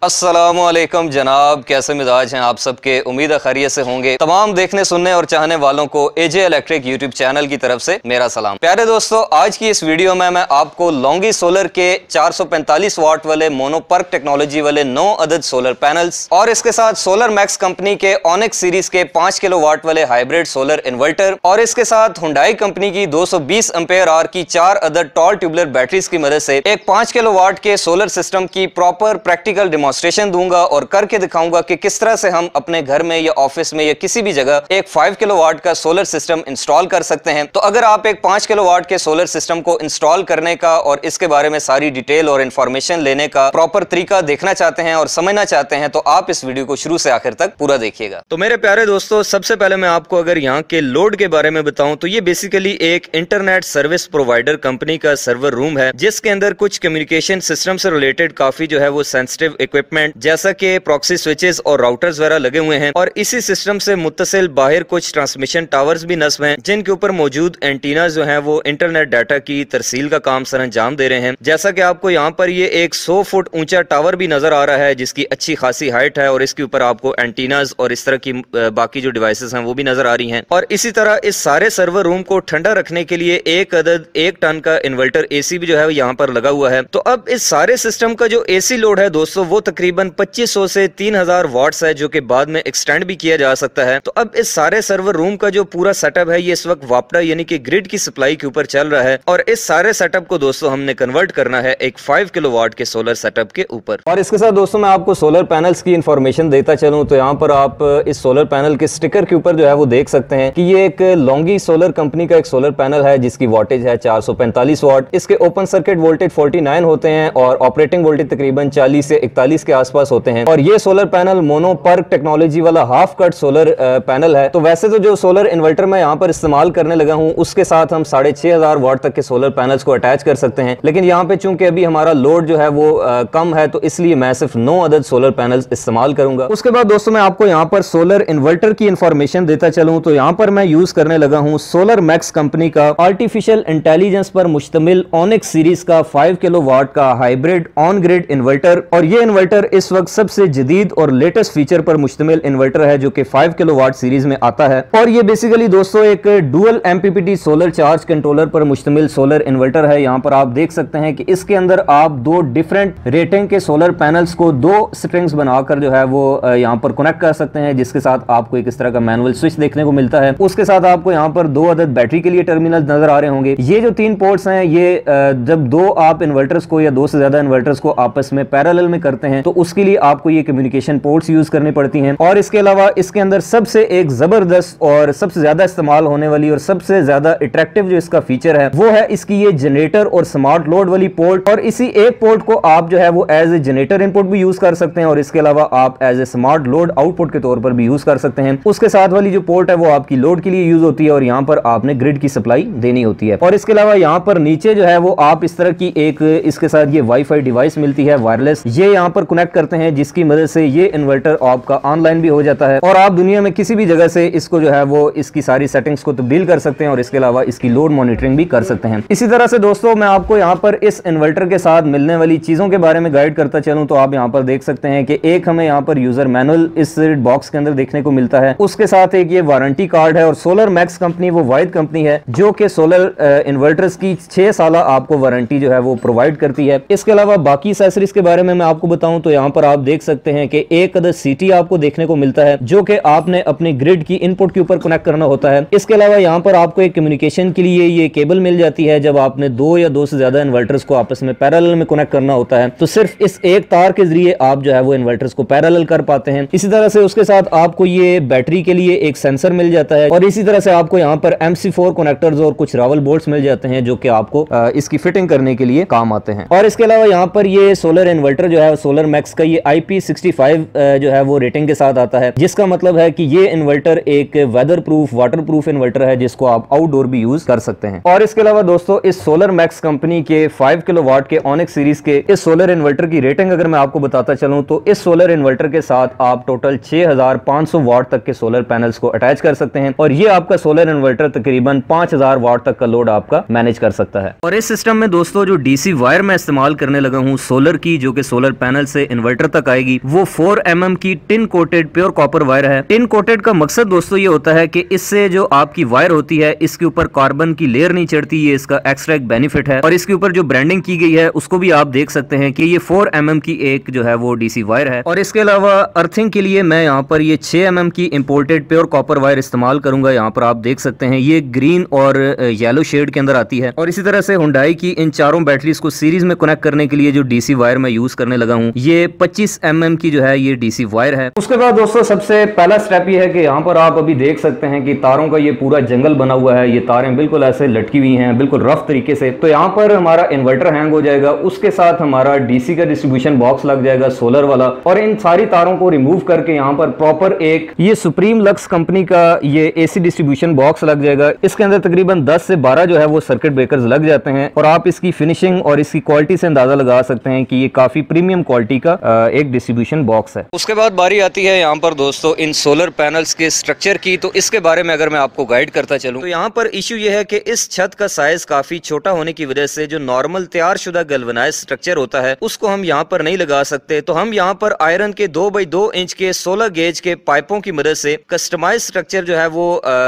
अस्सलामुअलैकुम जनाब, कैसे मिजाज हैं आप सबके। उम्मीद है खैरियत से होंगे। तमाम देखने सुनने और चाहने वालों को एजे इलेक्ट्रिक यूट्यूब चैनल की तरफ से मेरा सलाम। प्यारे दोस्तों, आज की इस वीडियो में मैं आपको लोंगी सोलर के 445 वाट वाले मोनोपर्क टेक्नोलॉजी वाले 9 अदद सोलर पैनल्स और इसके साथ सोलर मैक्स कंपनी के ऑनिक्स सीरीज के 5 किलोवाट वाले हाइब्रिड सोलर इन्वर्टर और इसके साथ हुंडई कंपनी की 220 एम्पेयर आवर की 4 अदद टॉल ट्यूबुलर बैटरीज की मदद से एक 5 किलोवाट के सोलर सिस्टम की प्रॉपर प्रैक्टिकल डेमोन्स्ट्रेशन दूंगा और करके दिखाऊंगा कि किस तरह से हम अपने घर में या ऑफिस में या किसी भी जगह एक 5 किलोवाट का सोलर सिस्टम इंस्टॉल कर सकते हैं। तो अगर आप एक 5 किलोवाट के सोलर सिस्टम को इंस्टॉल करने का और इसके बारे में सारी डिटेल और इंफॉर्मेशन लेने का प्रॉपर तरीका देखना चाहते हैं और समझना चाहते हैं तो आप इस वीडियो को शुरू से आखिर तक पूरा देखिएगा। तो मेरे प्यारे दोस्तों, सबसे पहले मैं आपको अगर यहाँ के लोड के बारे में बताऊं तो ये बेसिकली एक इंटरनेट सर्विस प्रोवाइडर कंपनी का सर्वर रूम है जिसके अंदर कुछ कम्युनिकेशन सिस्टम से रिलेटेड काफी जो है वो सेंसिटिव इक्विपमेंट जैसा कि प्रॉक्सी स्विचेस और राउटर्स वगैरह लगे हुए हैं और इसी सिस्टम से मुत्तसिल बाहर कुछ ट्रांसमिशन टावर्स भी नस्ब हैं जिनके ऊपर मौजूद एंटीना जो हैं वो इंटरनेट डाटा की तरसील का काम सर अंजाम दे रहे हैं। जैसा कि आपको यहाँ पर ये एक 100 फुट ऊंचा टावर भी नजर आ रहा है जिसकी अच्छी खासी हाइट है और इसके ऊपर आपको एंटीनाज और इस तरह की बाकी जो डिवाइसेस हैं वो भी नजर आ रही हैं। और इसी तरह इस सारे सर्वर रूम को ठंडा रखने के लिए एक अदद 1 टन का इन्वर्टर एसी भी जो है यहाँ पर लगा हुआ है। तो अब इस सारे सिस्टम का जो एसी लोड है दोस्तों वो तकरीबन 2500 से 3000 वाट्स है जो कि बाद में एक्सटेंड भी किया जा सकता है। तो अब इस सारे सर्वर रूम का जो पूरा सेटअप है ये इस वक्त वापडा यानी कि ग्रिड की सप्लाई के ऊपर चल रहा है और इस सारे सेटअप को दोस्तों हमने कन्वर्ट करना है एक 5 किलोवाट के सोलर सेटअप के ऊपर। और इसके साथ दोस्तों मैं आपको सोलर पैनल्स की इंफॉर्मेशन देता चलूं तो यहाँ पर आप इस सोलर पैनल के स्टिकर के ऊपर जो है वो देख सकते हैं कि ये एक लोंगी सोलर कंपनी का एक सोलर पैनल है जिसकी वोल्टेज है 445 वाट। इसके ओपन सर्किट वोल्टेज 49 होते हैं और ऑपरेटिंग वोल्टेज तकरीबन 40 से 41 के आसपास होते हैं। और ये सोलर पैनल मोनोपर्क टेक्नोलॉजी वाला हाफ कट सोलर पैनल है। तो वैसे तो जो सोलर इन्वर्टर मैं यहाँ पर इस्तेमाल करने लगा हूँ उसके साथ हम 6500 वाट तक के सोलर पैनल्स को अटैच कर सकते हैं, लेकिन यहाँ पे चूंकि अभी हमारा लोड जो है वो कम है तो इसलिए मैं सिर्फ 9 अदद सोलर पैनल्स इस्तेमाल करूंगा। उसके बाद दोस्तों मैं आपको यहाँ पर सोलर इन्वर्टर की इंफॉर्मेशन देता चलूं तो यहाँ पर मैं यूज करने लगा हूँ सोलर मैक्स कंपनी का आर्टिफिशियल इंटेलिजेंस पर मुश्तमिल ऑनिक्स सीरीज का 5 किलोवाट का हाइब्रिड ऑन ग्रिड इन्वर्टर। और ये इन्वर्टर इस वक्त सबसे जदीद और लेटेस्ट फीचर पर मुश्तमिल इन्वर्टर है जो कि 5 किलोवाट सीरीज में आता है। और ये बेसिकली दोस्तों एक dual MPPT solar charge controller पर मुश्तमिल सोलर इन्वर्टर है। यहाँ पर आप देख सकते हैं कि इसके अंदर आप 2 डिफरेंट रेटिंग के सोलर पैनल्स को 2 स्ट्रिंग्स बनाकर जो है वो यहाँ पर कनेक्ट कर सकते हैं जिसके साथ आपको एक इस तरह का मैनुअल स्विच देखने को मिलता है। उसके साथ आपको यहाँ पर 2 अदद बैटरी के लिए टर्मिनल नजर आ रहे होंगे। ये जो 3 पोर्ट्स हैं ये जब 2 आप इन्वर्टर्स को या 2 से ज्यादा इन्वर्टर्स को आपस में पैरेलल में करते हैं तो उसके लिए आपको ये कम्युनिकेशन पोर्ट्स यूज करनी पड़ती हैं। और इसके अलावा इसके अंदर सबसे एक जबरदस्त और सबसे ज्यादा इस्तेमाल होने वाली और सबसे ज्यादा अट्रैक्टिव जो इसका फीचर है वो है इसकी ये जनरेटर और स्मार्ट लोड वाली पोर्ट। और इसी एक पोर्ट को आप जो है वो एज ए जनरेटर इनपुट भी यूज कर सकते हैं और इसके अलावा आप as a smart load output के तौर पर भी यूज कर सकते हैं। उसके साथ वाली जो पोर्ट है वो आपकी लोड के लिए यूज होती है और यहाँ पर आपने ग्रिड की सप्लाई देनी होती है। और इसके अलावा यहाँ पर नीचे जो है वो आप इस तरह की एक इसके साथ ये वाईफाई डिवाइस मिलती है वायरलेस, ये यहाँ पर कनेक्ट करते हैं जिसकी मदद से ये इन्वर्टर आपका ऑनलाइन भी हो जाता है और आप दुनिया में किसी भी जगह से इसको जो है वो इसकी सारी सेटिंग्स को तब्दील कर सकते हैं और इसके अलावा इसकी लोड मॉनिटरिंग भी कर सकते हैं। इसी तरह से दोस्तों मैं आपको यहाँ पर इस इन्वर्टर के साथ मिलने वाली चीजों के बारे में गाइड करता चलूं तो आप यहाँ पर देख सकते हैं कि एक हमें यहाँ पर यूजर मैनुअल इस बॉक्स के अंदर देखने को मिलता है। उसके साथ एक ये वारंटी कार्ड है और सोलर मैक्स कंपनी वो वाहिद कंपनी है जो कि सोलर इन्वर्टर्स की 6 साल आपको वारंटी जो है वो प्रोवाइड करती है। इसके अलावा बाकी एक्सेसरीज के बारे में मैं आपको बताऊं तो यहाँ पर आप देख सकते हैं कि एक अदद सीटी आपको देखने को मिलता है जो कि आपने अपने ग्रिड की इनपुट के ऊपर कनेक्ट करना होता है। इसके अलावा यहाँ पर आपको एक कम्युनिकेशन के लिए ये केबल मिल जाती है जब आपने 2 या 2 से ज्यादा इन्वर्टर्स को आपस में पैरेलल में कनेक्ट करना होता है तो सिर्फ इस एक तार के जरिए आप जो है वो इन्वर्टर्स को पैरेलल कर पाते हैं। इसी तरह से उसके साथ आपको ये बैटरी के लिए एक सेंसर मिल जाता है और इसी तरह से आपको यहाँ पर MC4 कनेक्टर्स और कुछ रावल बोल्ट्स मिल जाते हैं जो कि आपको इसकी फिटिंग करने के लिए काम आते हैं। और इसके अलावा यहाँ पर ये सोलर इन्वर्टर जो है सोलर मैक्स का ये IP65 जो है वो रेटिंग के साथ आता है जिसका मतलब है कि ये इन्वर्टर एक weather proof water proof inverter है जिसको आप आउटडोर भी यूज कर सकते हैं। और इसके अलावा दोस्तों इस सोलर मैक्स कंपनी के 5 किलोवाट के ऑनिक्स सीरीज के इस सोलर इन्वर्टर की रेटिंग अगर मैं आपको बताता चलूं तो इस सोलर इन्वर्टर के साथ आप टोटल 6500 वाट तक के सोलर पैनल्स को अटैच कर सकते हैं और ये आपका सोलर इन्वर्टर तकरीबन 5000 वाट तक का लोड आपका मैनेज कर सकता है। और इस सिस्टम में दोस्तों जो डीसी वायर मैं इस्तेमाल करने लगा हूं सोलर की जो कि सोलर पैनल से इन्वर्टर तक आएगी वो 4 mm की tin coated pure copper wire है। टिन कोटेड का मकसद दोस्तों ये होता है कि इससे जो आपकी वायर होती है इसके ऊपर कार्बन की लेयर नहीं चढ़ती, ये इसका एक्स्ट्रा एक बेनिफिट है। और इसके ऊपर जो ब्रांडिंग की गई है उसको भी आप देख सकते हैं कि ये 4 mm की एक जो है वो डीसी वायर है। और इसके अलावा अर्थिंग के लिए मैं यहाँ पर ये 6 mm की इंपोर्टेड प्योर कॉपर वायर इस्तेमाल करूंगा। यहाँ पर आप देख सकते हैं ये ग्रीन और येलो शेड के अंदर आती है। और इसी तरह से हुंडई की इन चारों बैटरीज को सीरीज में कनेक्ट करने के लिए जो डीसी वायर मैं यूज करने लगा हूँ ये 25 mm की जो है ये डीसी वायर है। उसके बाद दोस्तों सबसे पहला स्टेप ये है कि यहाँ पर आप अभी देख सकते हैं कि तारों का ये पूरा जंगल बना हुआ है। ये तारें बिल्कुल ऐसे लटकी हुई हैं बिल्कुल रफ तरीके से। तो यहाँ पर हमारा इन्वर्टर हैंग हो जाएगा, उसके साथ हमारा डीसी का डिस्ट्रीब्यूशन बॉक्स लग जाएगा सोलर वाला। और इन सारी तारों को रिमूव करके यहाँ पर प्रॉपर एक ये सुप्रीम लक्स कंपनी का ये एसी डिस्ट्रीब्यूशन बॉक्स लग जाएगा। इसके अंदर तकरीबन 10 से 12 जो है वो सर्किट ब्रेकर्स लग जाते हैं। और आप इसकी फिनिशिंग और इसकी क्वालिटी से अंदाजा लगा सकते हैं कि ये काफी प्रीमियम क्वालिटी का एक डिस्ट्रीब्यूशन बॉक्स है। उसके बाद बारी आती है यहाँ पर दोस्तों इन सोलर पैनल्स के स्ट्रक्चर की। तो इसके बारे में अगर मैं आपको गाइड करता चलूं तो यहाँ पर इशू ये है कि इस छत का साइज काफी छोटा होने की वजह से जो नॉर्मल तैयार शुदा गैल्वेनाइज्ड स्ट्रक्चर होता है उसको हम यहाँ पर नहीं लगा सकते। तो हम यहाँ पर आयरन के 2x2 इंच के 16 गेज के पाइपों की मदद से कस्टमाइज स्ट्रक्चर जो है वो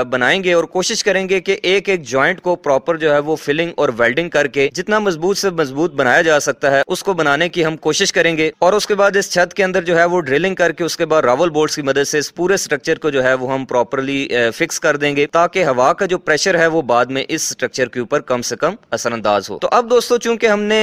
बनाएंगे और कोशिश करेंगे कि एक एक जॉइंट को प्रॉपर जो है वो फिलिंग और वेल्डिंग करके जितना मजबूत से मजबूत बनाया जा सकता है उसको बनाने की हम कोशिश करेंगे। और उसके बाद इस छत के अंदर जो है वो ड्रिलिंग करके उसके बाद रावल बोल्ट्स की मदद से इस पूरे स्ट्रक्चर को जो है वो हम प्रॉपरली फिक्स कर देंगे ताकि हवा का जो प्रेशर है वो बाद में इस स्ट्रक्चर के ऊपर कम से कम असरअंदाज हो। तो अब दोस्तों चूंकि हमने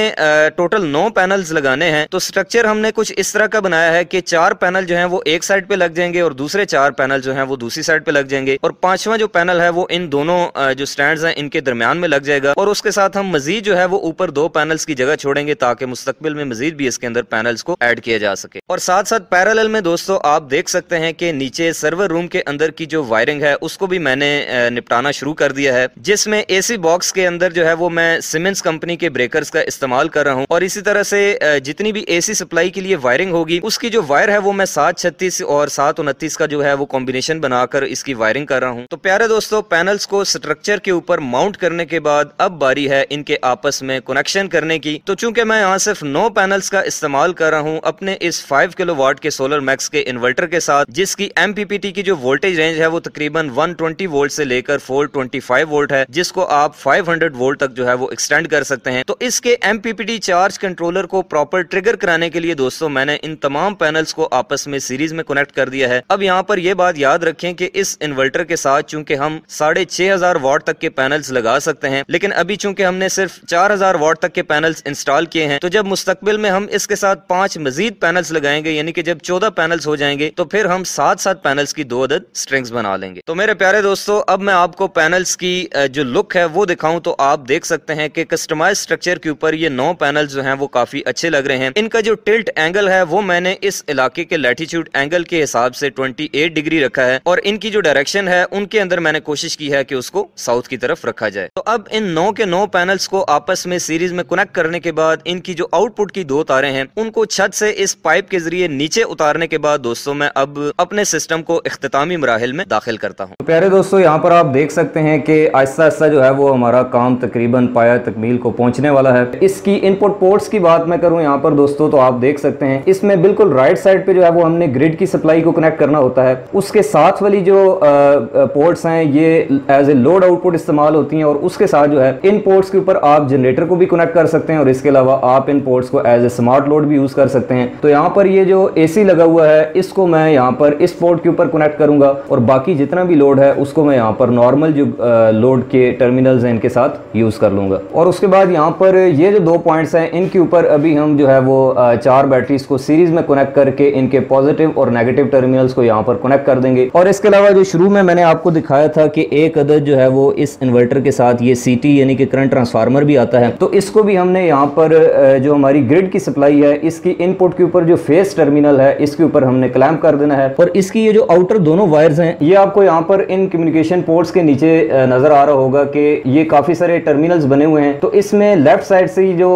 टोटल 9 पैनल्स लगाने हैं तो स्ट्रक्चर हमने कुछ इस तरह का बनाया है कि 4 पैनल जो है वो एक साइड पे लग जाएंगे और दूसरे 4 पैनल जो है वो दूसरी साइड पे लग जाएंगे और 5वां जो पैनल है वो इन दोनों जो स्टैंड्स हैं इनके दरमियान में लग जाएगा। और उसके साथ हम मजीद जो है वो ऊपर 2 पैनल्स की जगह छोड़ेंगे ताकि मुस्तकबिल में मजीद भी इसके अंदर पैनल्स को ऐड किया जा सके। और साथ साथ पैरेलल में दोस्तों आप देख सकते हैं कि नीचे सर्वर रूम के अंदर की जो वायरिंग है उसको भी मैंने निपटाना शुरू कर दिया है, जिसमें एसी बॉक्स के अंदर जो है वो मैं सीमेंस कंपनी के ब्रेकर्स का इस्तेमाल कर रहा हूं। और इसी तरह से जितनी भी एसी सप्लाई के लिए वायरिंग होगी उसकी जो वायर है वो मैं 736 और 729 का जो है वो कॉम्बिनेशन बनाकर इसकी वायरिंग कर रहा हूं। तो प्यारे दोस्तों पैनल्स को स्ट्रक्चर के ऊपर माउंट करने के बाद अब बारी है इनके आपस में कनेक्शन करने की। तो चूंकि मैं यहाँ सिर्फ 9 पैनल्स का इस्तेमाल कर रहा हूँ अपने इस 5 किलोवाट के सोलर मैक्स के इन्वर्टर के साथ, जिसकी MPPT की जो वोल्टेज रेंज है वो तकरीबन 120 वोल्ट से लेकर 425 वोल्ट है, जिसको आप 500 वोल्ट तक जो है वो एक्सटेंड कर सकते हैं। तो इसके MPPT चार्ज कंट्रोलर को प्रॉपर ट्रिगर कराने के लिए दोस्तों मैंने इन तमाम पैनल्स को आपस में सीरीज में कनेक्ट कर दिया है। अब यहाँ पर यह बात याद रखें कि इस इन्वर्टर के साथ चूंकि हम 6500 वाट तक के पैनल्स लगा सकते हैं, लेकिन अभी चूंकि हमने सिर्फ 4000 वाट तक के पैनल्स इंस्टॉल किए हैं, तो जब मुस्तकबिल में हम इसके साथ 5 मजीद पैनल्स लगाएंगे यानी कि जब 14 पैनल्स हो जाएंगे तो फिर हम 7 पैनल्स की 2 अदद स्ट्रिंग्स बना लेंगे। तो मेरे प्यारे दोस्तों अब मैं आपको पैनल्स की जो लुक है वो दिखाऊं तो आप देख सकते हैं कि कस्टमाइज स्ट्रक्चर के ऊपर ये 9 पैनल्स जो हैं वो काफी अच्छे लग रहे हैं। इनका जो टिल्ट एंगल है वो मैंने इस इलाके के लैटिट्यूड एंगल के हिसाब से 28 डिग्री रखा है और इनकी जो डायरेक्शन है उनके अंदर मैंने कोशिश की है कि उसको साउथ की तरफ रखा जाए। तो अब इन 9 के 9 पैनल्स को आपस में सीरीज में कनेक्ट करने के बाद इनकी जो आउटपुट की 2 तारें हैं उनको छत से इस पाइप के जरिए नीचे उतारने के बाद दोस्तों मैं अब अपने सिस्टम को इख्तितामी मराहिल में दाखिल करता हूँ। तो प्यारे दोस्तों यहाँ पर आप देख सकते हैं कि आहिस्ता आहिस्ता जो है वो हमारा काम तकरीबन पाया तकमील को पहुंचने वाला है। इसकी इनपुट पोर्ट्स की बात मैं करूँ यहाँ पर दोस्तों तो आप देख सकते हैं इसमें बिल्कुल राइट साइड पे जो है वो हमने ग्रिड की सप्लाई को कनेक्ट करना होता है। उसके साथ वाली जो पोर्ट्स हैं ये एज ए लोड आउटपुट इस्तेमाल होती हैं और उसके साथ जो है इन पोर्ट्स के ऊपर आप जनरेटर को भी कनेक्ट कर सकते हैं और इसके अलावा आप इन पोर्ट्स को एज ए स्मार्ट लोड भी यूज कर सकते हैं। तो यहाँ पर ये जो एसी लगा हुआ है इसको मैं यहाँ पर इस पोर्ट के ऊपर कनेक्ट करूंगा और बाकी जितना भी लोड है उसको मैं यहाँ पर नॉर्मल जो लोड के टर्मिनल्स हैं इनके साथ यूज कर लूंगा। और उसके बाद यहाँ पर ये जो 2 पॉइंट्स हैं इनके ऊपर अभी हम जो है वो 4 बैटरीज को सीरीज में कनेक्ट करके इनके पॉजिटिव और नेगेटिव टर्मिनल्स को यहाँ पर कनेक्ट कर देंगे। और इसके अलावा जो शुरू में मैंने आपको दिखाया था कि एक अदद जो है वो इस इन्वर्टर के साथ ये CT यानी कि करंट ट्रांसफार्मर भी आता है, तो इसको भी हमने यहाँ पर जो हमारी ग्रिड की सप्लाई है इसकी इनपुट के ऊपर जो फेस टर्मिनल है इसके ऊपर हमने क्लैंप कर देना है। और इसकी ये जो आउटर दोनों वायर्स हैं ये आपको यहाँ पर इन कम्युनिकेशन पोर्ट्स के नीचे नजर आ रहा होगा कि ये काफी सारे टर्मिनल्स बने हुए हैं। तो इसमें लेफ्ट साइड से जो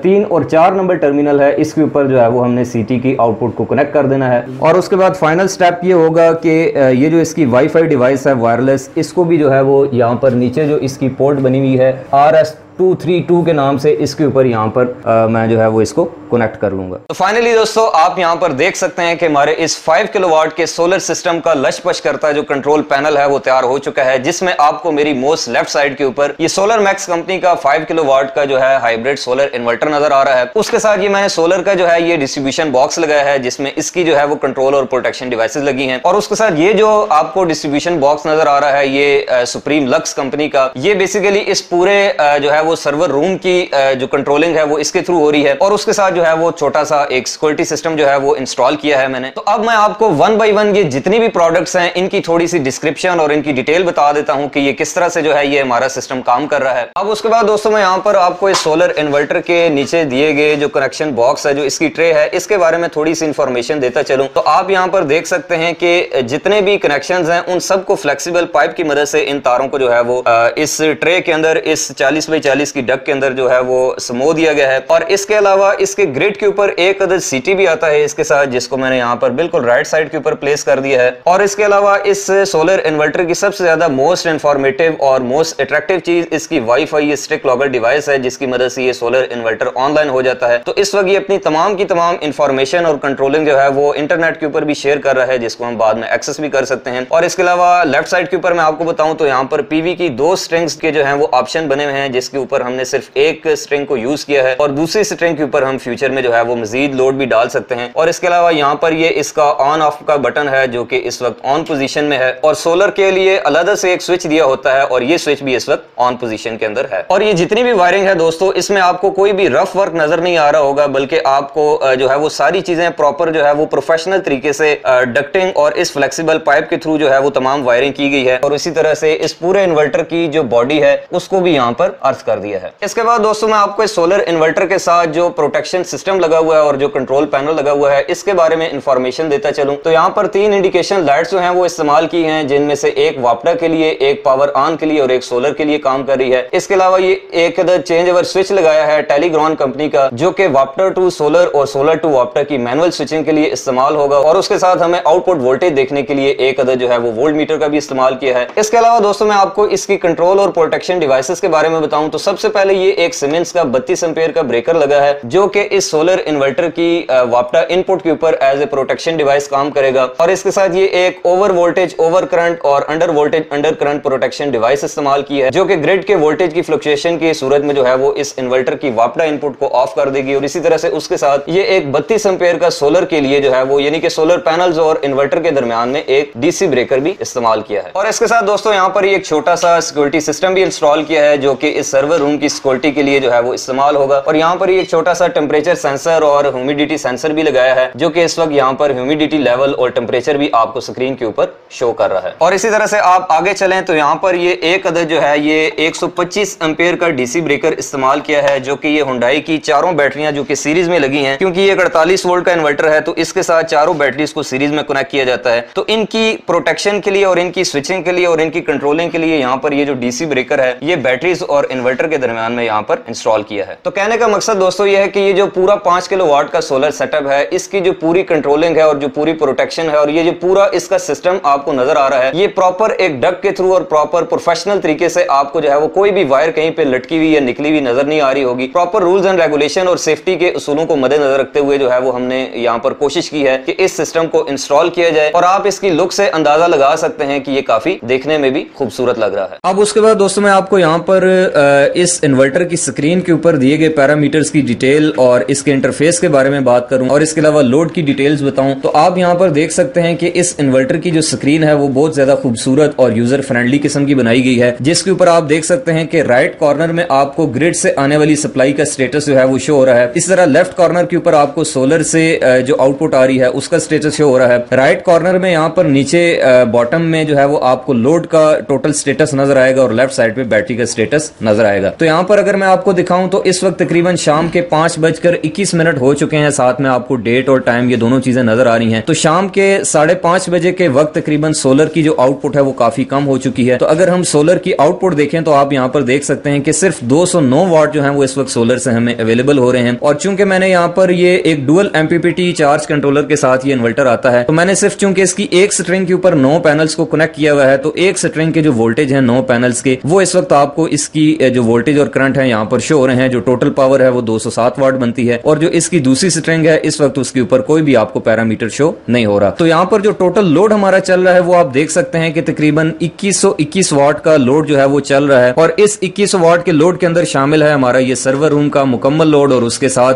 3 और 4 नंबर टर्मिनल है इसके ऊपर जो है वो हमने CT की आउटपुट को कनेक्ट कर देना है। और उसके बाद फाइनल स्टेप ये होगा कि ये जो इसकी वाईफाई डिवाइस है वायरलेस इसको भी जो है वो यहाँ पर नीचे जो इसकी पोर्ट बनी हुई है RS 232 के नाम से इसके ऊपर यहाँ पर मैं जो है वो इसको कनेक्ट कर लूंगा। तो फाइनली दोस्तों आप यहाँ पर देख सकते हैं कि हमारे इस 5 किलोवाट के सोलर सिस्टम का लचपच करता जो कंट्रोल पैनल है वो तैयार हो चुका है, जिसमें आपको मेरी मोस्ट लेफ्ट साइड के ऊपर ये सोलर मैक्स कंपनी का 5 किलोवाट का जो है हाइब्रिड सोलर इन्वर्टर नजर आ रहा है। उसके साथ ये मैंने सोलर का जो है ये डिस्ट्रीब्यूशन बॉक्स लगाया है, जिसमें इसकी जो है वो कंट्रोल और प्रोटेक्शन डिवाइसेस लगी हैं। और उसके साथ ये जो आपको डिस्ट्रीब्यूशन बॉक्स नजर आ रहा है ये सुप्रीम लक्स कंपनी का, ये बेसिकली इस पूरे जो है वो सर्वर रूम की जो कंट्रोलिंग है वो इसके थ्रू हो रही है। और उसके साथ जो है वो छोटा सा एक सिक्योरिटी सिस्टम जो है वो इंस्टॉल किया है मैंने। तो अब मैं आपको वन बाय वन ये जितनी भी प्रोडक्ट्स हैं इनकी थोड़ी सी डिस्क्रिप्शन और इनकी डिटेल बता देता हूं कि ये किस तरह से जो है ये हमारा सिस्टम काम कर रहा है। अब उसके बाद दोस्तों मैं यहाँ पर आपको इस सोलर इन्वर्टर के नीचे दिए गए जो कनेक्शन बॉक्स है, जो इसकी ट्रे है, इसके बारे में थोड़ी सी इंफॉर्मेशन देता चलूं। तो आप यहाँ पर देख सकते हैं कि जितने भी कनेक्शंस हैं उन सबको फ्लेक्सिबल पाइप की मदद से इन तारों को जो है वो इस ट्रे के अंदर, इस 40 बाई 40 की डक के अंदर जो है वो समो दिया गया है। और इसके अलावा इसके ग्रिड के ऊपर एक अदद सीटी भी आता है इसके साथ, जिसको मैंने यहाँ पर बिल्कुल राइट साइड के ऊपर प्लेस कर दिया है। और इसके अलावा इस सोलर इन्वर्टर की सबसे ज्यादा मोस्ट इंफॉर्मेटिव और मोस्ट अट्रैक्टिव चीज इसकी वाईफाई स्टिक लॉगर डिवाइस है, जिसकी मदद से ये सोलर इन्वर्टर ऑनलाइन हो जाता है। तो इस वक्त ये अपनी तमाम की तमाम इंफॉर्मेशन और कंट्रोलिंग जो है वो इंटरनेट के ऊपर भी शेयर कर रहा है, जिसको हम बाद में एक्सेस भी कर सकते हैं। और इसके अलावा लेफ्ट साइड के ऊपर मैं आपको बताऊं तो यहाँ पर पीवी की 2 स्ट्रिंग्स के जो है वो ऑप्शन बने हुए हैं, जिसके ऊपर हमने सिर्फ एक स्ट्रिंग को यूज किया है और दूसरी स्ट्रिंग के ऊपर हम फ्यूचर में जो है वो मजीद लोड भी डाल सकते हैं। और इसके अलावा यहाँ पर ये इसका ऑन ऑफ का बटन है, जो कि इस वक्त ऑन पोजीशन में है। और सोलर के लिए अलग से एक स्विच दिया होता है और ये स्विच भी इस वक्त ऑन पोजीशन के अंदर है। और ये जितनी भी वायरिंग है दोस्तों, इसमें आपको कोई भी रफ वर्क नजर नहीं आ रहा होगा, बल्कि आपको जो है वो सारी चीजें प्रॉपर जो है वो प्रोफेशनल तरीके से डक्टिंग और इस फ्लेक्सिबल पाइप के थ्रू जो है वो तमाम वायरिंग की गई है। और इसी तरह से इस पूरे इन्वर्टर की जो बॉडी है उसको भी यहाँ पर अर्थ कर दिया है। इसके बाद दोस्तों मैं आपको इस सोलर इन्वर्टर के साथ जो प्रोटेक्शन सिस्टम लगा हुआ है और जो कंट्रोल पैनल लगा हुआ है इसके बारे में इंफॉर्मेशन देता चलूं। तो यहाँ पर 3 इंडिकेशन लाइट्स जो हैं वो इस्तेमाल की हैं, जिनमें से एक वापडा के लिए, एक पावर ऑन के लिए और एक सोलर के लिए काम कर रही है। इसके अलावा ये एक अदर चेंज ओवर स्विच लगाया है टेलीग्रॉन कंपनी का, जो कि वापडा टू सोलर और सोलर टू वापडा की मैनुअल स्विचिंग के लिए इस्तेमाल होगा। और उसके साथ हमें आउटपुट वोल्टेज देखने के लिए एक अदर जो है वो वोल्ट मीटर का भी इस्तेमाल किया है। इसके अलावा दोस्तों मैं आपको इसकी कंट्रोल और प्रोटेक्शन डिवाइसेस के बारे में बताऊं तो सबसे पहले ये एक सीमेंस का 32 एम्पीयर का ब्रेकर लगा है, जो कि इस सोलर इन्वर्टर की वापडा इनपुट के ऊपर एज ए प्रोटेक्शन डिवाइस काम करेगा। और इसके साथ ये एक ओवर वोल्टेज ओवर करंट और under voltage under current protection device इस्तेमाल की है, जो कि ग्रिड के वोल्टेज की फ्लक्चुएशन की सूरत में जो है वो इस इन्वर्टर की वापडा इनपुट को ऑफ कर देगी। और इसी तरह से उसके साथ ये एक 32 एम्पीयर का सोलर के लिए जो है वो यानी कि सोलर पैनल्स और इन्वर्टर के दरमियान में एक डीसी ब्रेकर भी इस्तेमाल किया है। और इसके साथ दोस्तों यहाँ पर एक छोटा सा सिक्योरिटी सिस्टम भी इंस्टॉल किया है, जो कि इस सर्वर रूम की सिक्योरिटी के लिए जो है वो इस्तेमाल होगा। और यहाँ पर एक छोटा सा टेम्परेचर सेंसर और ह्यूमिडिटी सेंसर भी लगाया है, जो कि इस वक्त यहाँ पर ह्यूमिडिटी लेवल और टेम्परेचर भी आपको स्क्रीन के ऊपर शो कर रहा है। और इसी तरह से आप आगे चलें तो यहाँ पर ये एक अदद जो है ये 125 एम्पीयर का डीसी ब्रेकर इस्तेमाल किया है, जो कि ये हुंडई की चारों बैटरियां जो कि सीरीज में लगी हैं, क्योंकि ये 48 वोल्ट का इन्वर्टर है तो इसके साथ चारों बैटरीज को सीरीज में कनेक्ट किया जाता है। तो इनकी प्रोटेक्शन के लिए और इनकी स्विचिंग के लिए और इनकी कंट्रोलिंग के लिए यहाँ पर ये जो डीसी ब्रेकर है ये बैटरीज और इन्वर्टर के दरमियान में यहाँ पर इंस्टॉल किया है। तो कहने का मकसद दोस्तों ये है कि ये जो पूरा 5 किलोवाट का सोलर सेटअप है, इसकी जो पूरी कंट्रोलिंग है और जो पूरी प्रोटेक्शन है और ये जो पूरा इसका सिस्टम आपको नजर आ रहा है, ये प्रॉपर एक डक के थ्रू और प्रॉपर प्रोफेशनल तरीके से आपको जो है वो कोई भी वायर कहीं पे लटकी हुई या निकली हुई नजर नहीं आ रही होगी। प्रॉपर रूल्स एंड रेगुलेशन और सेफ्टी के उसूलों को मद्देनजर रखते हुए जो है वो हमने यहाँ पर कोशिश की है कि इस सिस्टम को इंस्टॉल किया जाए। और आप इसकी लुक से अंदाजा लगा सकते हैं कि ये काफी देखने में भी खूबसूरत लग रहा है। अब उसके बाद दोस्तों मैं आपको यहाँ पर इस इन्वर्टर की स्क्रीन के ऊपर दिए गए पैरामीटर्स की डिटेल और इसके इंटरफेस के बारे में बात करूं और इसके अलावा लोड की डिटेल्स बताऊं तो आप यहाँ पर देख सकते हैं कि इस इन्वर्टर की जो स्क्रीन है वो बहुत ज्यादा खूबसूरत और यूजर फ्रेंडली किस्म की बनाई गई है, जिसके ऊपर आप देख सकते हैं कि राइट कॉर्नर में आपको ग्रिड से आने वाली सप्लाई का स्टेटस जो है वो शो हो रहा है। इस तरह लेफ्ट कॉर्नर के ऊपर आपको सोलर से जो आउटपुट आ रही है उसका स्टेटस शो हो रहा है। राइट कॉर्नर में यहाँ पर नीचे बॉटम में जो है वो आपको लोड का टोटल स्टेटस नजर आएगा और लेफ्ट साइड पे बैटरी का स्टेटस नजर आएगा। तो यहाँ पर अगर मैं आपको दिखाऊं तो इस वक्त तकरीबन शाम के 5:21 हो चुके हैं, साथ में आपको डेट और टाइम ये दोनों चीजें नजर आ रही हैं। तो शाम के 5:30 बजे के वक्त तकरीबन सोलर की जो आउटपुट है वो काफी कम हो चुकी है। तो अगर हम सोलर की आउटपुट देखें तो आप यहाँ पर देख सकते हैं कि सिर्फ 209 वाट जो है वो इस वक्त सोलर से हमें अवेलेबल हो रहे हैं। और चूंकि मैंने यहाँ पर ये एक डुअल MPPT चार्ज कंट्रोलर के साथ ये इन्वर्टर आता है, तो मैंने सिर्फ चूंकि इसकी एक स्ट्रिंग के ऊपर 9 पैनल्स को कनेक्ट किया हुआ है, तो एक स्ट्रिंग के जो वोल्टेज है 9 पैनल्स के वो इस वक्त आपको इसकी जो वोल्टेज और करंट है यहाँ पर शो हो रहे हैं। जो टोटल पावर है वो 207 वाट बनती है और जो इसकी दूसरी स्ट्रिंग है इस वक्त उसके ऊपर कोई भी आपको पैरामीटर शो नहीं हो रहा। तो यहाँ पर जो टोटल लोड हमारा चल रहा है वो आप देख सकते हैं कि तकरीबन 2121 वाट का लोड जो है वो चल रहा है और इस 2100 वाट के लोड के अंदर शामिल है हमारा ये सर्वर रूम का मुकम्मल लोड और उसके साथ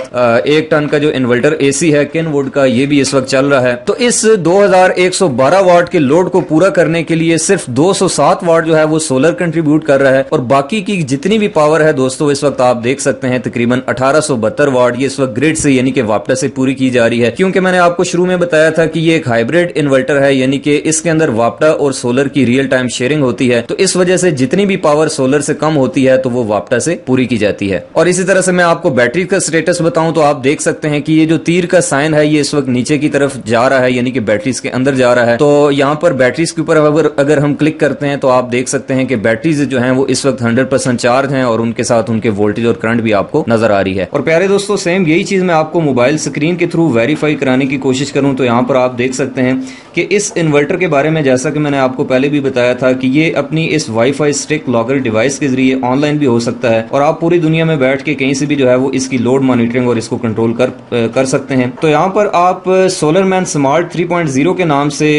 1 टन का जो इन्वर्टर एसी है केनवुड का ये भी इस वक्त चल रहा है। तो इस 2112 वाट के लोड को पूरा करने के लिए सिर्फ 207 वाट जो है वो सोलर कंट्रीब्यूट कर रहा है और बाकी की जितनी भी पावर है दोस्तों इस वक्त आप देख सकते हैं तकरीबन 1872 वाट ये इस वक्त ग्रिड से यानी कि वापटा से पूरी की जा रही है। क्योंकि मैंने आपको शुरू में बताया था कि ये एक हाइब्रिड इन्वर्टर है यानी कि इसके अंदर वापटा और सोलर की रियल टाइम शेयरिंग होती है। तो इस वजह से जितनी भी पावर सोलर से कम होती है तो वो वापटा से पूरी की जाती है। और इसी तरह से मैं आपको बैटरी का स्टेटस बताऊं तो आप देख सकते हैं कि ये जो तीर का साइन है ये इस वक्त नीचे की तरफ जा रहा है यानी कि बैटरीज के अंदर जा रहा है। तो यहाँ पर बैटरीज के ऊपर अगर हम क्लिक करते हैं तो आप देख सकते हैं कि बैटरीज जो हैं वो इस वक्त 100% चार्ज हैं और उनके साथ उनके वोल्टेज और करंट भी आपको नजर आ रही है। और प्यारे दोस्तों सेम यही चीज मैं आपको मोबाइल स्क्रीन के थ्रू वेरीफाई कराने की कोशिश करूं तो यहाँ पर आप देख सकते हैं कि इस इन्वर्टर के बारे में जैसा कि मैंने आपको पहले भी बताया था कि ये अपनी इस वाईफाई स्टिक लॉगर डिवाइस के जरिए ऑनलाइन भी हो सकता है और आप पूरी दुनिया में बैठ के कहीं से भी जो है वो इसकी लोड मॉनिटरिंग और इसको कंट्रोल कर सकते हैं। तो यहाँ पर आप सोलरमैन स्मार्ट 3.0 के नाम से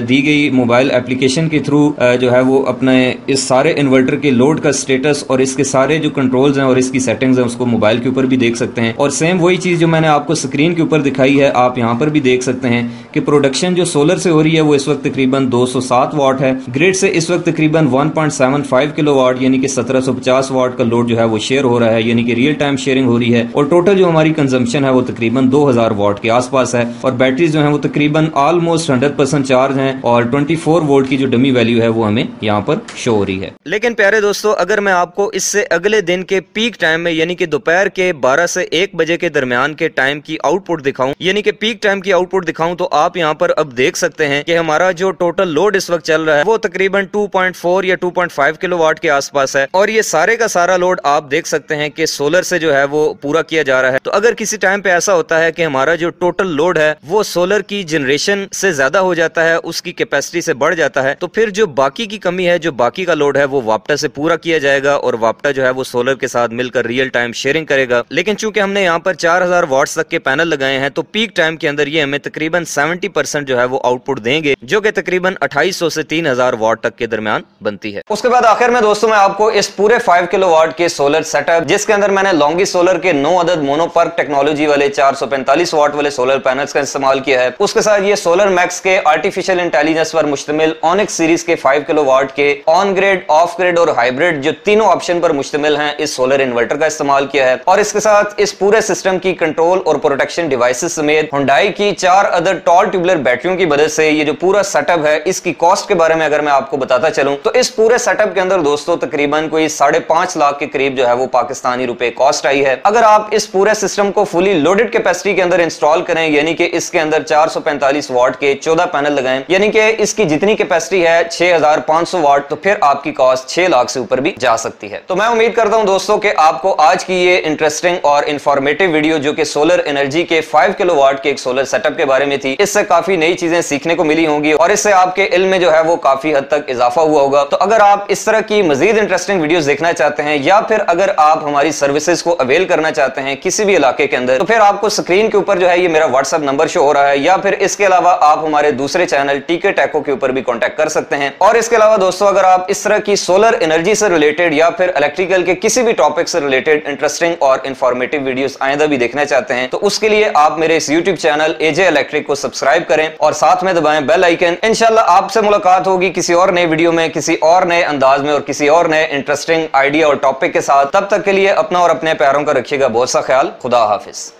दी गई मोबाइल एप्लीकेशन के थ्रू जो है वो अपने इस सारे इन्वर्टर के लोड का स्टेटस और इसके सारे जो कंट्रोल्स हैं और इसकी सेटिंग्स हैं उसको मोबाइल के ऊपर भी देख सकते हैं। और सेम वही चीज जो मैंने आपको स्क्रीन के ऊपर दिखाई है आप यहाँ पर भी देख सकते हैं कि प्रोडक्शन जो सोलर से हो रही है वो इस वक्त तकरीबन 207 वाट है। ग्रिड से इस वक्त तकरीबन 1.75 किलोवाट यानी कि 1750 वाट का लोड जो है वो शेयर हो रहा है यानी कि रियल टाइम शेयरिंग हो रही है। और टोटल जो हमारी कंजम्पशन है वो तकरीबन 2000 वाट के आसपास है और बैटरीज जो है वो तकरीबन ऑलमोस्ट 100% चार्ज हैं और 24 वोल्ट की जो डमी वैल्यू है वो हमें यहाँ पर शो हो रही है। लेकिन प्यारे दोस्तों अगर मैं आपको इससे अगले दिन के पीक टाइम में यानी कि दोपहर के 12 से 1 बजे के दरमियान के टाइम की आउटपुट दिखाऊं यानी कि पीक टाइम की आउटपुट दिखाऊं तो आप यहाँ पर अब देख सकते हैं कि हमारा जो टोटल लोड इस वक्त चल रहा है वो तकरीबन 2.4 या 2.5 किलोवाट के आसपास है और ये सारे का सारा लोड आप देख सकते हैं कि सोलर से जो है वो पूरा किया जा रहा है। तो अगर किसी टाइम पे ऐसा होता है कि हमारा जो टोटल लोड है वो सोलर की जनरेशन से ज्यादा हो जाता है, उसकी कैपेसिटी से बढ़ जाता है, तो फिर जो बाकी की कमी है, जो बाकी का लोड है वो वापटा से पूरा किया जाएगा और वापटा जो है वो सोलर के साथ मिलकर रियल टाइम शेयरिंग करेगा। लेकिन चूंकि हमने यहाँ पर 4000 वाट्स तक के पैनल लगाए हैं तो पीक टाइम के अंदर ये हमें तकरीबन 70% जो है वो आउटपुट देंगे जो कि तकरीबन 2800 से 3000 वाट तक के दरमियान बनती है। उसके बाद आखिर में दोस्तों मैं आपको इस पूरे 5 किलोवाट के सोलर सेटअप जिसके अंदर मैंने लॉन्गी सोलर के 9 अदद मोनोपर्क टेक्नोलॉजी वाले 445 वाट वाले सोलर पैनल्स का इस्तेमाल किया है। उसके साथ ये सोलर मैक्स के आर्टिफिशियल इंटेलिजेंस पर मुश्तमिल ऑनिक्स सीरीज के 5 किलोवाट के ऑन ग्रिड, ऑफ ग्रिड और हाइब्रिड जो तीनों ऑप्शन पर मुश्तमिल हैं इस सोलर इन्वर्टर का इस्तेमाल किया है। और इसके साथ इस पूरे सिस्टम की कंट्रोल और प्रोटेक्शन डिवाइसेस समेत हुंडई की 4 अदर टॉल ट्यूबुलर बैटरियों की मदद से ये जो पूरा सेटअप है इसकी कॉस्ट के बारे में अगर मैं आपको बताता चलूं तो इस पूरे सेटअप के अंदर दोस्तों तकरीबन कोई 5.5 लाख के करीब जो है वो पाकिस्तानी रुपए कॉस्ट आई है। अगर आप इस पूरे सिस्टम को फुली लोडेड कैपेसिटी के अंदर इंस्टॉल करें यानी कि इसके अंदर 445 वाट के 14 पैनल लगाएं यानी कि इसकी जितनी कैपेसिटी है 6500 वाट, तो फिर आपकी कॉस्ट 6 लाख से ऊपर भी जा सकती है। तो मैं उम्मीद करता हूं दोस्तों कि आपको आज की ये इंटरेस्टिंग और इंफॉर्मेटिव वीडियो जो कि सोलर एनर्जी के 5 किलोवाट के एक सोलर सेटअप के बारे में थी, इससे काफी नई चीजें सीखने को मिली होंगी और इससे आपके इल्म में जो है वो काफी हद तक इजाफा हुआ होगा। तो अगर आप इस तरह की मजीद इंटरेस्टिंग वीडियोस देखना चाहते हैं या फिर अगर आप हमारी सर्विसेज को अवेल करना चाहते हैं किसी भी इलाके के अंदर, तो फिर आपको स्क्रीन के ऊपर जो है ये मेरा व्हाट्सएप नंबर शो हो रहा है या फिर इसके अलावा आप हमारे दूसरे चैनल टीके टेको के ऊपर भी कॉन्टेक्ट कर सकते हैं। और इसके अलावा दोस्तों अगर आप इस तरह की सोलर एनर्जी से रिलेटेड या फिर इलेक्ट्रिकल के किसी भी टॉपिक से रिलेटेड इंटरेस्टिंग और इंफॉर्मेटिव वीडियोस आइंदा भी देखना चाहते हैं तो उसके लिए आप मेरे इस यूट्यूब चैनल एजे इलेक्ट्रिक को सब्सक्राइब करें और साथ में दबाएं बेल आइकन। इंशाल्लाह आपसे मुलाकात होगी किसी और नए वीडियो में, किसी और नए अंदाज में और किसी और नए इंटरेस्टिंग आइडिया और टॉपिक के साथ। तब तक के लिए अपना और अपने प्यारों का रखिएगा बहुत सा ख्याल। खुदा हाफिज।